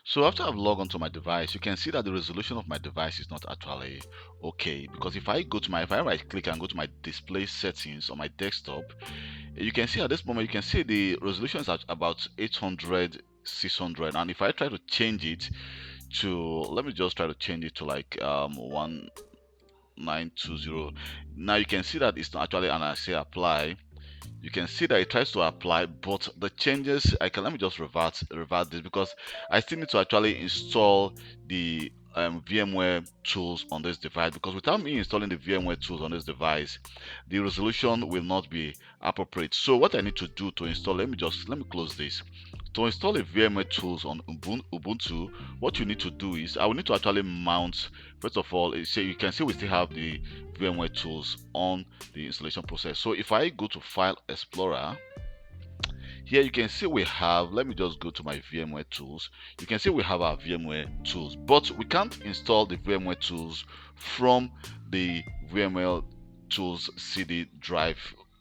So after I've logged onto my device, you can see that the resolution of my device is not actually okay, because if I right click and go to my display settings on my desktop, you can see at this moment, you can see the resolution is at about 800 600, and if I try to change it to, let me just try to change it to like 1920, now you can see that it's not actually, and I say apply, you can see that it tries to apply, but the changes, let me just revert this, because I still need to actually install the VMware tools on this device, because without me installing the VMware tools on this device, the resolution will not be appropriate. So what I need to do to install, let me close this. To install the VMware tools on Ubuntu, what you need to do is, I will need to actually mount, first of all, you can see we still have the VMware tools on the installation process. So if I go to File Explorer, here you can see we have, let me just go to my VMware tools. You can see we have our VMware tools, but we can't install the VMware tools from the VMware tools CD drive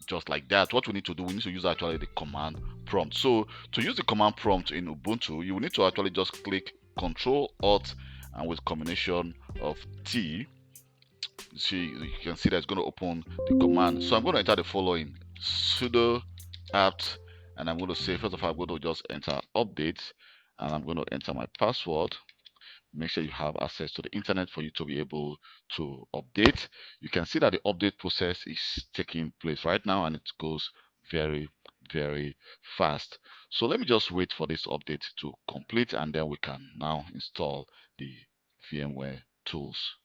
just like that. What we need to do, we need to use actually the command prompt. So to use the command prompt in Ubuntu, you will need to actually just click Control Alt and with combination of T, see, you can see that it's going to open the command. So I'm going to enter the following: sudo apt, and I'm going to say, first of all, I'm going to just enter update, and I'm going to enter my password. Make sure you have access to the internet for you to be able to update. You can see that the update process is taking place right now, and it goes very, very fast. So let me just wait for this update to complete, and then we can now install the VMware tools.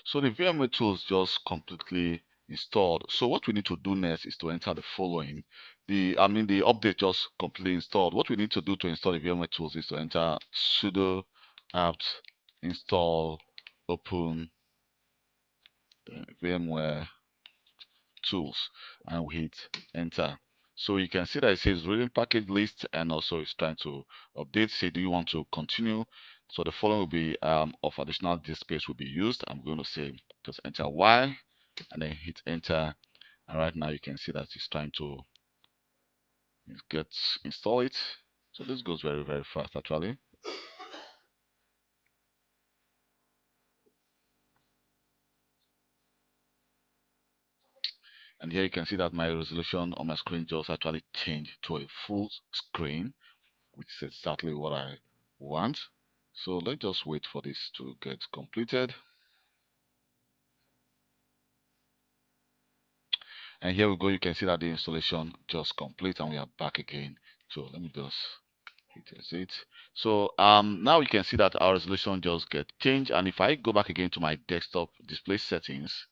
So the VMware tools just completely installed. So what we need to do next is to enter the following. The update just completely installed. What we need to do to install the VMware tools is to enter sudo apt install open VMware tools, and we hit enter. So you can see that it says reading package list, and also it's trying to update. Say, do you want to continue? So the following will be of additional disk space will be used. I'm going to say just enter Y, and then hit enter. And right now you can see that it's trying to install it. So this goes very, very fast actually. And here you can see that my resolution on my screen just actually changed to a full screen, which is exactly what I want. So let's just wait for this to get completed. And here we go. You can see that the installation just complete, and we are back again. So let me just hit exit. So now you can see that our resolution just get changed. And if I go back again to my desktop display settings,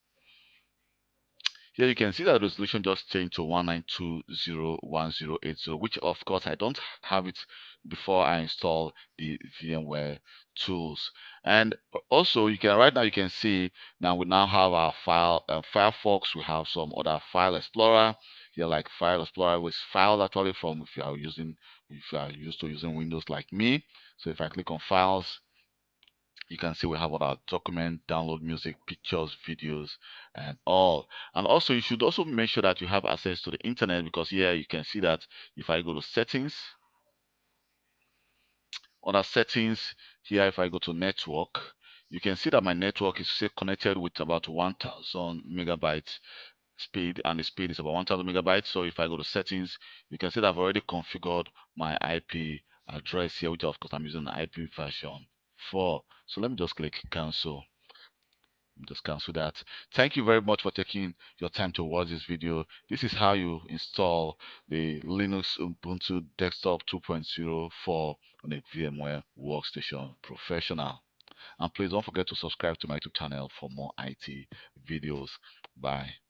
here you can see that the resolution just changed to 19201080, which of course I don't have it before I install the VMware tools. And also you can, right now you can see, now we now have our file Firefox. We have some other file explorer here, like file explorer with file actually from, if you are used to using Windows like me. So if I click on files, you can see we have all our document, download music, pictures, videos, and all. And also you should also make sure that you have access to the internet, because here you can see that if I go to settings, under settings, here if I go to network, you can see that my network is still connected with about 1000 megabytes speed, and the speed is about 1000 megabytes. So if I go to settings, you can see that I've already configured my IP address here, which of course I'm using the IP version 4. So let me just click cancel. Just cancel that. Thank you very much for taking your time to watch this video. This is how you install the Linux Ubuntu Desktop 2.0 for on a VMware Workstation Professional. And please don't forget to subscribe to my YouTube channel for more IT videos. Bye.